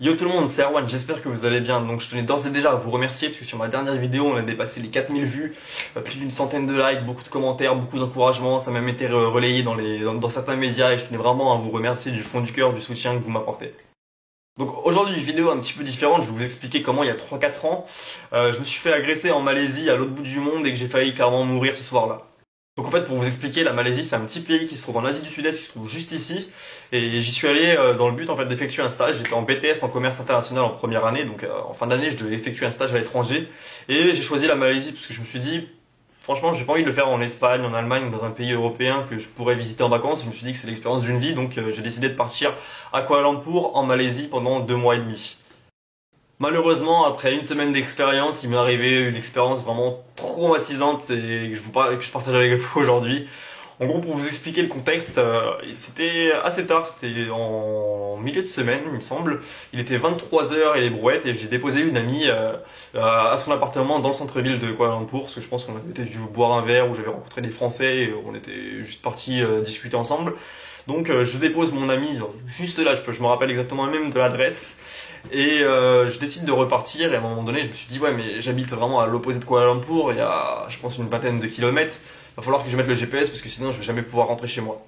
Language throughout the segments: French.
Yo tout le monde, c'est Erwan, j'espère que vous allez bien. Donc je tenais d'ores et déjà à vous remercier parce que sur ma dernière vidéo on a dépassé les 4000 vues, plus d'une centaine de likes, beaucoup de commentaires, beaucoup d'encouragements, ça a même été relayé dans certains médias et je tenais vraiment à vous remercier du fond du cœur du soutien que vous m'apportez. Donc aujourd'hui une vidéo un petit peu différente, je vais vous expliquer comment il y a 3-4 ans, je me suis fait agresser en Malaisie à l'autre bout du monde et que j'ai failli clairement mourir ce soir-là. Donc en fait pour vous expliquer, la Malaisie c'est un petit pays qui se trouve en Asie du Sud-Est, qui se trouve juste ici, et j'y suis allé dans le but en fait d'effectuer un stage. J'étais en BTS en commerce international en première année, donc en fin d'année je devais effectuer un stage à l'étranger, et j'ai choisi la Malaisie parce que je me suis dit, franchement j'ai pas envie de le faire en Espagne, en Allemagne ou dans un pays européen que je pourrais visiter en vacances. Je me suis dit que c'est l'expérience d'une vie, donc j'ai décidé de partir à Kuala Lumpur en Malaisie pendant 2 mois et demi. Malheureusement, après une semaine d'expérience, il m'est arrivé une expérience vraiment traumatisante et que je partage avec vous aujourd'hui. En gros, pour vous expliquer le contexte, c'était assez tard, c'était en milieu de semaine, il me semble. Il était 23 heures et les brouettes et j'ai déposé une amie à son appartement dans le centre-ville de Kuala Lumpur parce que je pense qu'on avait dû boire un verre où j'avais rencontré des Français et on était juste partis discuter ensemble. Donc je dépose mon ami juste là, je me rappelle exactement même de l'adresse. Et je décide de repartir et à un moment donné je me suis dit ouais mais j'habite vraiment à l'opposé de Kuala Lumpur, il y a je pense une vingtaine de kilomètres, il va falloir que je mette le GPS parce que sinon je vais jamais pouvoir rentrer chez moi.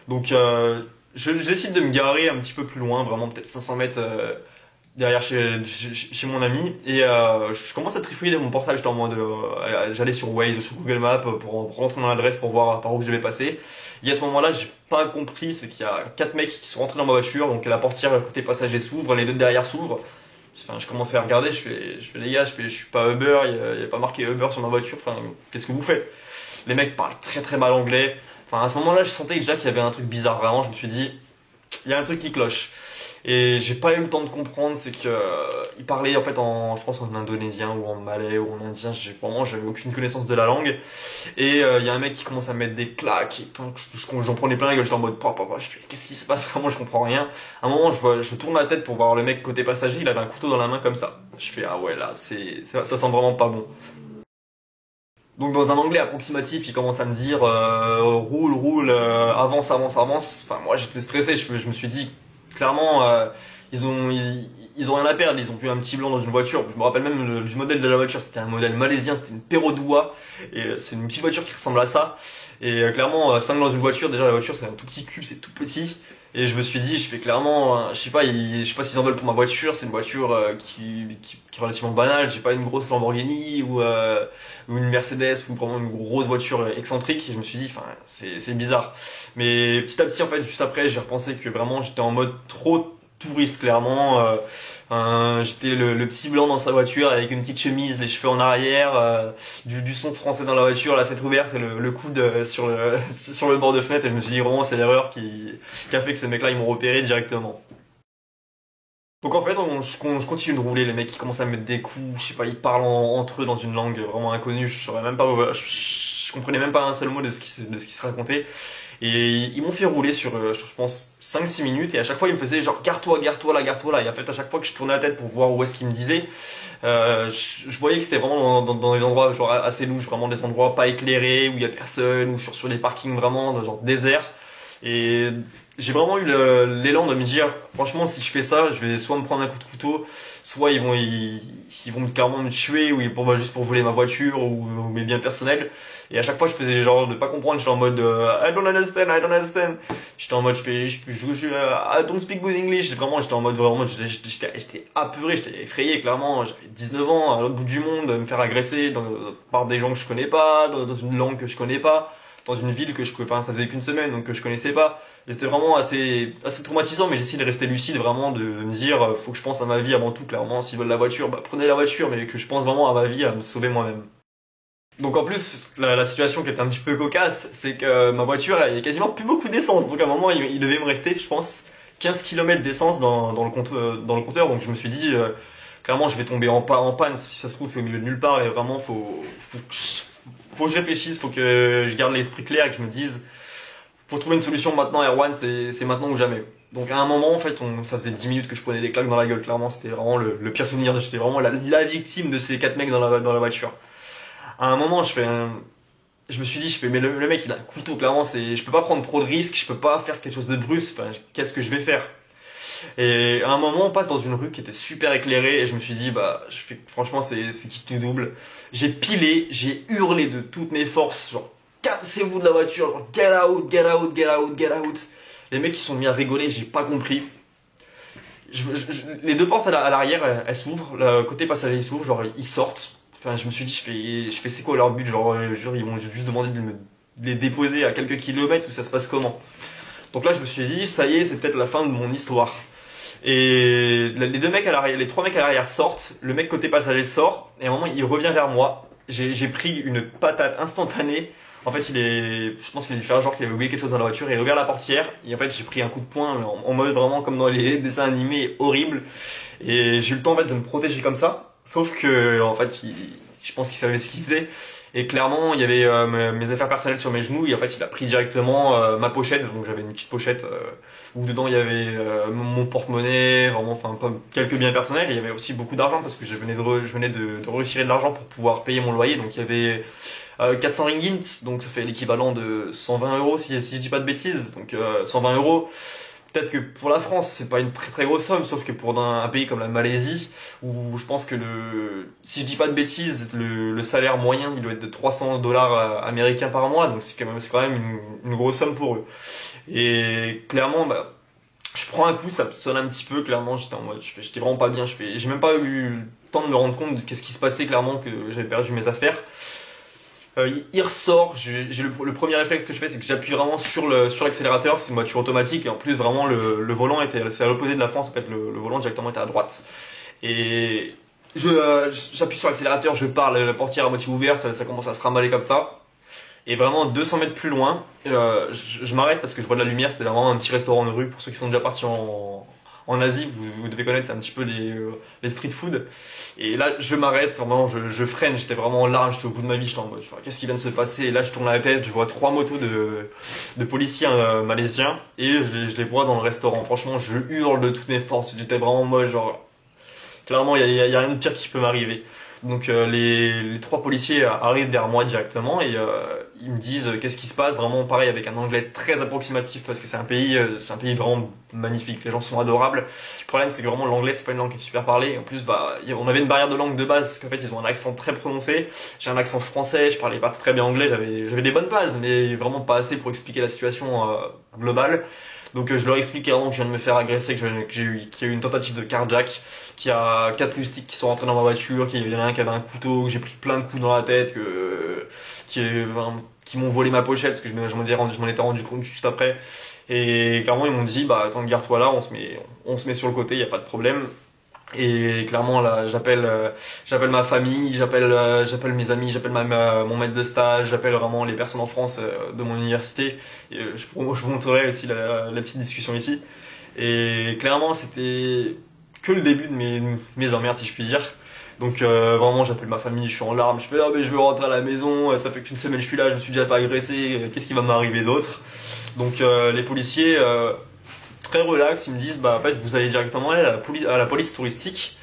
Donc je décide de me garer un petit peu plus loin, vraiment peut-être 500 mètres derrière chez mon ami et je commence à trifouiller dans mon portable, j'étais en mode j'allais sur Waze ou sur Google Maps pour rentrer mon adresse pour voir par où je vais passer. Et à ce moment-là, j'ai pas compris, c'est qu'il y a 4 mecs qui sont rentrés dans ma voiture, donc la portière côté passager s'ouvre, les deux derrière s'ouvrent. Enfin, je commence à regarder, je fais les gars, je suis pas Uber, il y a pas marqué Uber sur ma voiture, enfin qu'est-ce que vous faites? Les mecs parlent très très mal anglais. Enfin à ce moment-là, je sentais déjà qu'il y avait un truc bizarre, vraiment, je me suis dit il y a un truc qui cloche. Et j'ai pas eu le temps de comprendre, c'est que il parlait en fait je pense en indonésien ou en malais ou en indien, j'avais aucune connaissance de la langue. Et il y a un mec qui commence à me mettre des claques, et j'en prenais plein la gueule, j'étais en mode papa, je fais qu'est-ce qui se passe, vraiment je comprends rien. À un moment je tourne la tête pour voir le mec côté passager, il avait un couteau dans la main comme ça. Je fais ah ouais là ça sent vraiment pas bon. Donc dans un anglais approximatif, il commence à me dire roule, avance, avance, avance. Enfin moi j'étais stressé, je me suis dit clairement ils ont rien à perdre, ils ont vu un petit blanc dans une voiture. Je me rappelle même du modèle de la voiture, c'était un modèle malaisien, c'était une Perodua et c'est une petite voiture qui ressemble à ça. Et clairement 5 dans une voiture, déjà la voiture c'est un tout petit cube, c'est tout petit. Et je me suis dit, je fais clairement, je sais pas s'ils en veulent pour ma voiture, c'est une voiture qui est relativement banale, j'ai pas une grosse Lamborghini ou une Mercedes ou vraiment une grosse voiture excentrique. Et je me suis dit, enfin, c'est bizarre. Mais petit à petit, en fait, juste après, j'ai repensé que vraiment j'étais en mode trop touriste, clairement. J'étais le petit blanc dans sa voiture avec une petite chemise, les cheveux en arrière, du son français dans la voiture, la fenêtre ouverte et le coude sur le bord de fenêtre. Et je me suis dit vraiment c'est l'erreur qui a fait que ces mecs-là ils m'ont repéré directement. Donc en fait, je continue de rouler, les mecs qui commencent à me mettre des coups, je sais pas, ils parlent entre eux dans une langue vraiment inconnue, je saurais même pas, je comprenais même pas un seul mot de ce qui se racontait. Et ils m'ont fait rouler je pense, 5-6 minutes, et à chaque fois ils me faisaient genre gare-toi là, gare-toi là. Et en fait, à chaque fois que je tournais la tête pour voir où est-ce qu'ils me disaient, je voyais que c'était vraiment dans des endroits genre assez louches, vraiment des endroits pas éclairés, où il y a personne, ou sur des parkings vraiment genre déserts. Et j'ai vraiment eu l'élan de me dire, franchement, si je fais ça, je vais soit me prendre un coup de couteau, soit ils vont clairement me tuer, ou juste pour voler ma voiture ou mes biens personnels. Et à chaque fois, je faisais genre de pas comprendre, j'étais en mode I don't understand, I don't understand. J'étais en mode I don't speak good English. Vraiment, j'étais en mode vraiment, j'étais apeuré, j'étais effrayé, clairement. J'avais 19 ans, à l'autre bout du monde, me faire agresser par des gens que je connais pas, dans une langue que je connais pas, dans une ville enfin, ça faisait qu'une semaine, donc que je connaissais pas. Et c'était vraiment assez traumatisant, mais j'essayais de rester lucide, vraiment, de me dire, faut que je pense à ma vie avant tout, clairement. S'ils veulent la voiture, bah prenez la voiture, mais que je pense vraiment à ma vie, à me sauver moi-même. Donc en plus, la situation qui est un petit peu cocasse, c'est que ma voiture, elle, il y a quasiment plus beaucoup d'essence. Donc à un moment, il devait me rester, je pense, 15 km d'essence dans le compteur. Donc je me suis dit, clairement, je vais tomber en panne. Si ça se trouve, c'est au milieu de nulle part. Et vraiment, faut que je réfléchisse, faut que je garde l'esprit clair et que je me dise, faut trouver une solution maintenant, Erwan, c'est maintenant ou jamais. Donc à un moment, en fait, ça faisait 10 minutes que je prenais des claques dans la gueule. Clairement, c'était vraiment le pire souvenir. J'étais vraiment la victime de ces 4 mecs dans la voiture. À un moment, je me suis dit, mais le mec, il a un couteau, clairement, je peux pas prendre trop de risques, je peux pas faire quelque chose de brusque, enfin, qu'est-ce que je vais faire? Et à un moment, on passe dans une rue qui était super éclairée et je me suis dit, bah, franchement, c'est qui tout double. J'ai pilé, j'ai hurlé de toutes mes forces, genre, cassez-vous de la voiture, genre, get out, get out, get out, get out. Les mecs, ils sont mis à rigoler, j'ai pas compris. Les deux portes à l'arrière, elles s'ouvrent, le côté passager, il s'ouvre, genre, ils sortent. Enfin, je me suis dit, je fais c'est quoi leur but, genre, ils m'ont juste demandé de les déposer à quelques kilomètres ou ça se passe comment. Donc là, je me suis dit, ça y est, c'est peut-être la fin de mon histoire. Et les deux mecs à l'arrière, les trois mecs à l'arrière sortent, le mec côté passager sort, et à un moment il revient vers moi. J'ai pris une patate instantanée. En fait, je pense qu'il a dû faire genre qu'il avait oublié quelque chose dans la voiture, il a ouvert la portière, et en fait j'ai pris un coup de poing en mode vraiment comme dans les dessins animés, horrible. Et j'ai eu le temps en fait de me protéger comme ça, sauf que en fait, je pense qu'il savait ce qu'il faisait. Et clairement, il y avait mes affaires personnelles sur mes genoux, et en fait il a pris directement ma pochette, donc j'avais une petite pochette où dedans il y avait mon porte-monnaie, vraiment, enfin quelques biens personnels. Et il y avait aussi beaucoup d'argent parce que je venais de retirer de l'argent pour pouvoir payer mon loyer. Donc il y avait 400 ringgit, donc ça fait l'équivalent de 120 euros si je dis pas de bêtises. Donc 120 euros. Peut-être que pour la France, c'est pas une très très grosse somme, sauf que pour un pays comme la Malaisie, où je pense que si je dis pas de bêtises, le salaire moyen, il doit être de 300 dollars américains par mois, donc c'est quand même une grosse somme pour eux. Et clairement, bah, je prends un coup, ça me sonne un petit peu, clairement, j'étais en mode, j'étais vraiment pas bien, j'ai même pas eu le temps de me rendre compte de qu'est-ce qui se passait, clairement, que j'avais perdu mes affaires. Il ressort, j'ai le premier réflexe que je fais, c'est que j'appuie vraiment sur l'accélérateur, c'est une voiture automatique, et en plus, vraiment, le volant c'est à l'opposé de la France, en fait, le volant directement était à droite. Et j'appuie sur l'accélérateur, je pars, la portière à moitié ouverte, ça commence à se remballer comme ça. Et vraiment 200 mètres plus loin, je m'arrête parce que je vois de la lumière. C'était vraiment un petit restaurant de rue. Pour ceux qui sont déjà partis en Asie, vous devez connaître, c'est un petit peu les street food. Et là, je m'arrête, vraiment, je freine. J'étais vraiment en larmes, j'étais au bout de ma vie. J'étais en mode, enfin, qu'est-ce qui vient de se passer? Et là, je tourne la tête, je vois trois motos de policiers malaisiens et je les vois dans le restaurant. Franchement, je hurle de toutes mes forces. J'étais vraiment en mode, genre, clairement, il y a rien de pire qui peut m'arriver. Donc les trois policiers arrivent vers moi directement et ils me disent qu'est-ce qui se passe, vraiment pareil avec un anglais très approximatif parce que c'est un pays vraiment magnifique, les gens sont adorables. Le problème c'est que vraiment l'anglais c'est pas une langue qui est super parlée. En plus bah on avait une barrière de langue de base parce qu'en fait ils ont un accent très prononcé. J'ai un accent français, je parlais pas très bien anglais, j'avais des bonnes bases mais vraiment pas assez pour expliquer la situation globale. Donc je leur explique vraiment que je viens de me faire agresser, qu'il y a eu une tentative de carjack, qu'il y a quatre moustiques qui sont rentrés dans ma voiture, qu'il y en a un qui avait un couteau, que j'ai pris plein de coups dans la tête, qui m'ont volé ma pochette parce que je m'en étais rendu compte juste après. Et clairement ils m'ont dit bah attends garde-toi là, on se met sur le côté, il y a pas de problème. Et clairement là, j'appelle ma famille, j'appelle mes amis, j'appelle mon maître de stage, j'appelle vraiment les personnes en France de mon université. Et, je vous montrerai aussi la petite discussion ici. Et clairement, c'était que le début de mes emmerdes, si je puis dire. Donc vraiment, j'appelle ma famille, je suis en larmes, je fais ah mais je veux rentrer à la maison, ça fait qu'une semaine je suis là, je me suis déjà fait agresser, qu'est-ce qui va m'arriver d'autre? Donc les policiers très relax, ils me disent bah en fait vous allez directement aller à la police touristique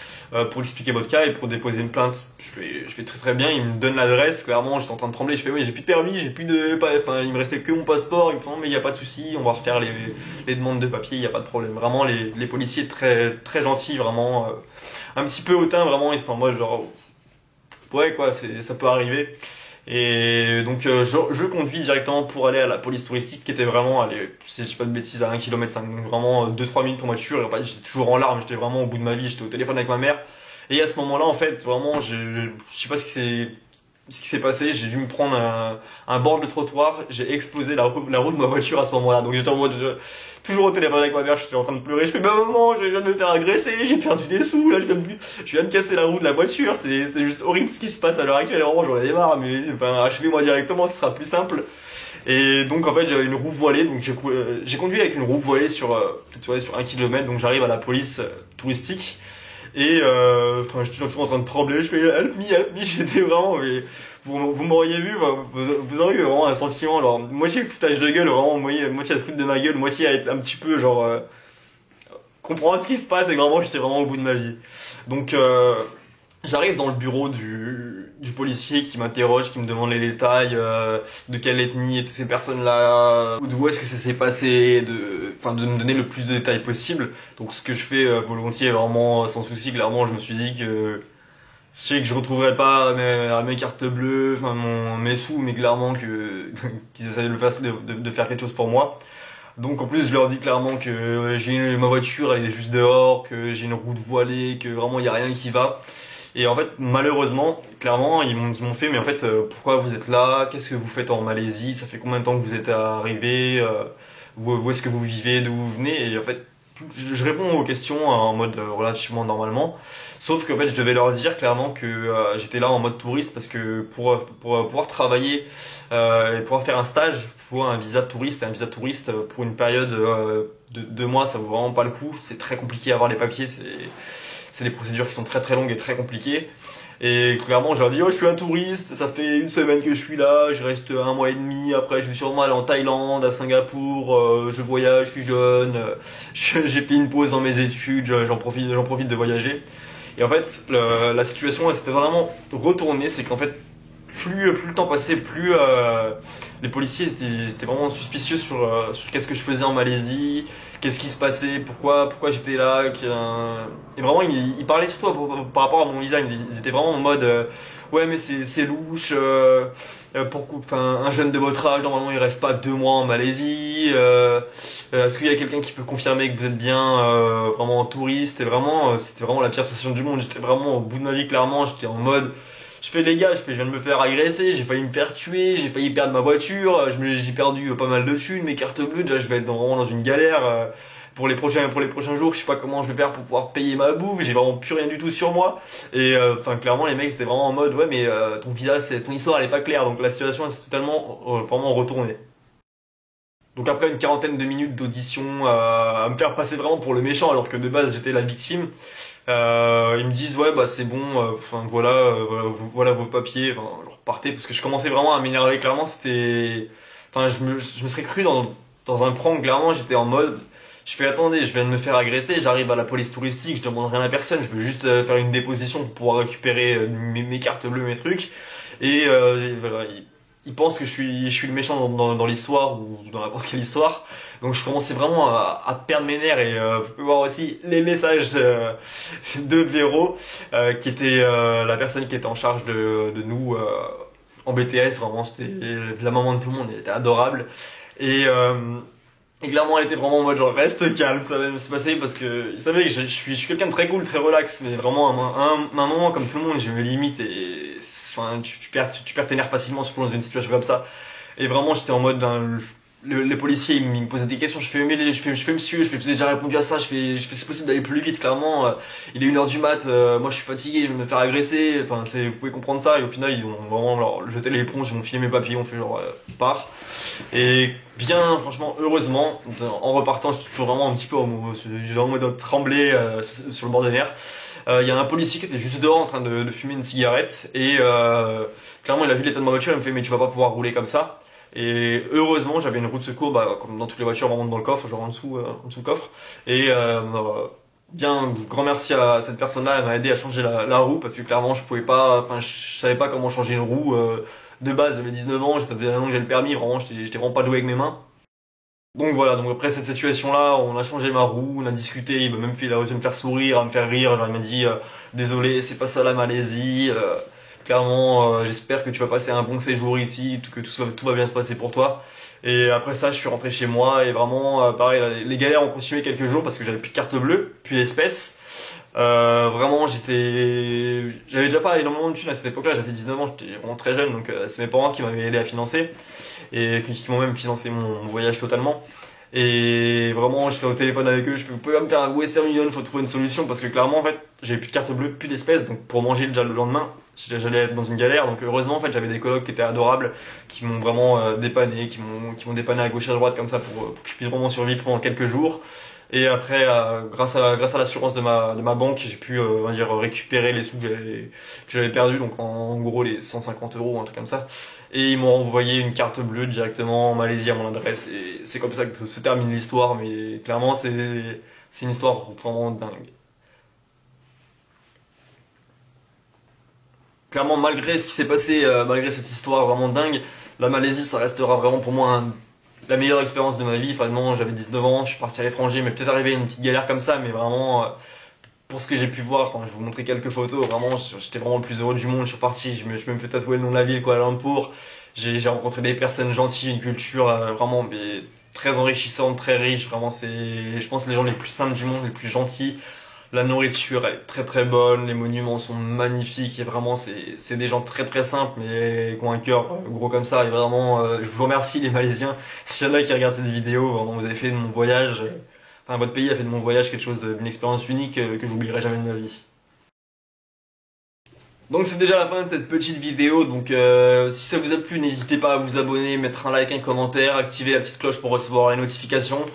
pour expliquer votre cas et pour déposer une plainte. Je fais très très bien, ils me donnent l'adresse, clairement j'étais en train de trembler, je fais oui j'ai plus de permis, j'ai plus de enfin il me restait que mon passeport, ils me font mais il y a pas de souci, on va refaire les demandes de papier, il y a pas de problème. Vraiment les policiers très très gentils, vraiment un petit peu hautains, vraiment ils sont en mode genre ouais quoi, ça peut arriver. Et donc je conduis directement pour aller à la police touristique qui était vraiment, allez, si je dis pas de bêtises, à 1 km 5, donc vraiment 2-3 minutes en voiture. Et en fait, j'étais toujours en larmes, j'étais vraiment au bout de ma vie, j'étais au téléphone avec ma mère. Et à ce moment-là, en fait, vraiment, je sais pas ce qui s'est passé, j'ai dû me prendre un bord de trottoir, j'ai explosé la roue de ma voiture à ce moment-là. Donc j'étais en mode, toujours au téléphone avec ma mère, j'étais en train de pleurer, je fais bah maman, je viens de me faire agresser, j'ai perdu des sous, là je viens de casser la roue de la voiture, c'est juste horrible ce qui se passe à l'heure actuelle, vraiment j'en ai des marre, mais enfin, achevez-moi directement, ce sera plus simple. Et donc en fait j'avais une roue voilée, donc j'ai conduit avec une roue voilée tu vois, sur 1 km, donc j'arrive à la police touristique. Et enfin, j'étais toujours en train de trembler, je fais help me, j'étais vraiment, mais vous m'auriez vu, vous auriez eu vraiment un sentiment, alors moitié foutage de gueule, vraiment moitié à se foutre de ma gueule, moitié à être un petit peu genre comprendre ce qui se passe et vraiment j'étais vraiment au bout de ma vie. Donc J'arrive dans le bureau du policier qui m'interroge, qui me demande les détails, de quelle ethnie étaient ces personnes-là, d'où est-ce que ça s'est passé, enfin de me donner le plus de détails possible. Donc ce que je fais volontiers, vraiment sans souci, clairement je me suis dit que je sais que je retrouverai pas mes cartes bleues, enfin mes sous, mais clairement que qu'ils essaient de faire quelque chose pour moi. Donc en plus je leur dis clairement que ma voiture elle est juste dehors, que j'ai une route voilée, que vraiment il y a rien qui va. Et en fait malheureusement, clairement ils m'ont fait mais en fait pourquoi vous êtes là? Qu'est-ce que vous faites en Malaisie? Ça fait combien de temps que vous êtes arrivé? Où est-ce que vous vivez? D'où vous venez? Et en fait je réponds aux questions en mode relativement normalement. Sauf qu'en fait je devais leur dire clairement que j'étais là en mode touriste parce que pour pouvoir travailler et pouvoir faire un stage, il faut un visa de touriste. Et un visa de touriste pour une période de 2 mois, ça vaut vraiment pas le coup. C'est très compliqué à avoir les papiers. C'est des procédures qui sont très très longues et très compliquées. Et clairement, je leur dis, oh, je suis un touriste, ça fait une semaine que je suis là, je reste 1 mois et demi, après je vais sûrement aller en Thaïlande, à Singapour, je voyage, je suis jeune, j'ai fait une pause dans mes études, j'en profite de voyager. Et en fait, la situation, elle s'était vraiment retournée, c'est qu'en fait, plus le temps passait, plus les policiers étaient vraiment suspicieux sur qu'est-ce que je faisais en Malaisie, qu'est-ce qui se passait, pourquoi j'étais là. Et vraiment, ils parlaient surtout par rapport à mon visa. Ils étaient vraiment en mode ouais, mais c'est louche. Enfin, un jeune de votre âge, normalement, il reste pas 2 mois en Malaisie. Est-ce qu'il y a quelqu'un qui peut confirmer que vous êtes bien vraiment touriste? Et vraiment, c'était vraiment la pire sensation du monde. J'étais vraiment au bout de ma vie, clairement. J'étais en mode je fais les gars, je viens de me faire agresser, j'ai failli me faire tuer, j'ai failli perdre ma voiture, j'ai perdu pas mal de thunes, mes cartes bleues, déjà je vais être vraiment dans une galère pour les prochains jours, je sais pas comment je vais faire pour pouvoir payer ma bouffe, j'ai vraiment plus rien du tout sur moi. Et enfin clairement les mecs c'était vraiment en mode ouais mais ton visa ton histoire elle est pas claire, donc la situation elle s'est totalement vraiment retournée. Donc après une quarantaine de minutes d'audition à me faire passer vraiment pour le méchant alors que de base j'étais la victime. Ils me disent ouais bah c'est bon, enfin voilà, voilà vos papiers, enfin je repartais parce que je commençais vraiment à m'énerver clairement, c'était, enfin je me serais cru dans un prank clairement, j'étais en mode, je fais attendez, je viens de me faire agresser, j'arrive à la police touristique, je demande rien à personne, je veux juste faire une déposition pour pouvoir récupérer mes cartes bleues, mes trucs, et voilà, ils pensent que je suis le méchant dans l'histoire ou dans n'importe quelle histoire. Donc je commençais vraiment à perdre mes nerfs et vous pouvez voir aussi les messages de Véro qui était la personne qui était en charge de nous en BTS. Vraiment c'était la maman de tout le monde, elle était adorable. Et, euh, et clairement elle était vraiment en mode genre reste calme, ça va se passer parce que il savait que je suis quelqu'un de très cool, très relax, mais vraiment un moment comme tout le monde, j'ai mes limites et enfin, tu perds tes nerfs facilement surtout dans une situation comme ça. Et vraiment j'étais en mode les policiers ils me posaient des questions, je fais monsieur, vous avez déjà répondu à ça, je fais c'est possible d'aller plus vite clairement, il est 1 heure du mat, moi je suis fatigué, je vais me faire agresser, enfin vous pouvez comprendre ça. Et au final ils ont vraiment genre, jeté l'éponge, ils m'ont filé mes papiers, ils ont fait genre part. Et bien franchement heureusement en repartant j'étais toujours vraiment un petit peu j'ai vraiment en mode tremblé sur le bord des nerfs. Il y a un policier qui était juste dehors en train de fumer une cigarette et clairement il a vu l'état de ma voiture, il me fait mais tu vas pas pouvoir rouler comme ça. Et heureusement, j'avais une roue de secours, bah, comme dans toutes les voitures, vraiment dans le coffre, genre en dessous du coffre. Et bien, grand merci à cette personne-là, elle m'a aidé à changer la roue parce que clairement, je pouvais pas, enfin, je savais pas comment changer une roue. De base, j'avais 19 ans, ça faisait 1 an que j'ai le permis, vraiment, j'étais vraiment pas doué avec mes mains. Donc voilà, donc après cette situation-là, on a changé ma roue, on a discuté, il m'a même fait, il a réussi à me faire sourire, à me faire rire, genre il m'a dit désolé, c'est pas ça la Malaisie, clairement j'espère que tu vas passer un bon séjour ici, que tout va bien se passer pour toi. Et après ça, je suis rentré chez moi et vraiment pareil, les galères ont continué quelques jours parce que j'avais plus de carte bleue, plus d'espèces. Vraiment, j'avais déjà pas énormément de thunes à cette époque-là, j'avais 19 ans, j'étais vraiment très jeune, donc c'est mes parents qui m'avaient aidé à financer et qui m'ont même financé mon voyage totalement. Et vraiment, j'étais au téléphone avec eux, je fais, vous pouvez pas me faire un Western Union, faut trouver une solution parce que clairement, en fait, j'avais plus de carte bleue, plus d'espèces, donc pour manger déjà le lendemain, j'allais être dans une galère. Donc heureusement, en fait, j'avais des colocs qui étaient adorables, qui m'ont vraiment dépanné, qui m'ont dépanné à gauche et à droite comme ça pour que je puisse vraiment survivre pendant quelques jours. Et après, grâce à l'assurance de ma banque, j'ai pu, on va dire, récupérer les sous que j'avais perdus, donc en gros les 150 euros, un truc comme ça. Et ils m'ont envoyé une carte bleue directement en Malaisie à mon adresse. Et c'est comme ça que se termine l'histoire, mais clairement, c'est une histoire vraiment dingue. clairement, malgré ce qui s'est passé, malgré cette histoire vraiment dingue, la Malaisie, ça restera vraiment pour moi la meilleure expérience de ma vie. Vraiment, j'avais 19 ans, je suis parti à l'étranger, mais peut-être arrivé une petite galère comme ça, mais vraiment, pour ce que j'ai pu voir, quand je vais vous montrer quelques photos, vraiment, j'étais vraiment le plus heureux du monde. Je suis reparti, je me suis même fait tatouer le nom de la ville, Kuala Lumpur. J'ai rencontré des personnes gentilles, une culture vraiment mais, très enrichissante, très riche. Vraiment, je pense, les gens les plus simples du monde, les plus gentils. La nourriture elle est très très bonne, les monuments sont magnifiques et vraiment c'est des gens très très simples mais qui ont un cœur gros comme ça et vraiment je vous remercie les Malaisiens. S'il y en a qui regardent cette vidéo, vraiment vous avez fait de mon voyage, enfin votre pays a fait de mon voyage quelque chose d'une expérience unique que j'oublierai jamais de ma vie. Donc c'est déjà la fin de cette petite vidéo, donc si ça vous a plu n'hésitez pas à vous abonner, mettre un like, un commentaire, activer la petite cloche pour recevoir les notifications.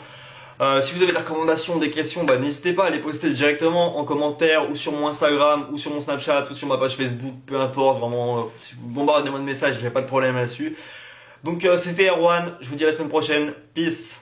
Si vous avez des recommandations, des questions, bah, n'hésitez pas à les poster directement en commentaire ou sur mon Instagram ou sur mon Snapchat ou sur ma page Facebook, peu importe, vraiment, si vous bombardez-moi de messages, j'ai pas de problème là-dessus. Donc c'était Erwan, je vous dis à la semaine prochaine, peace.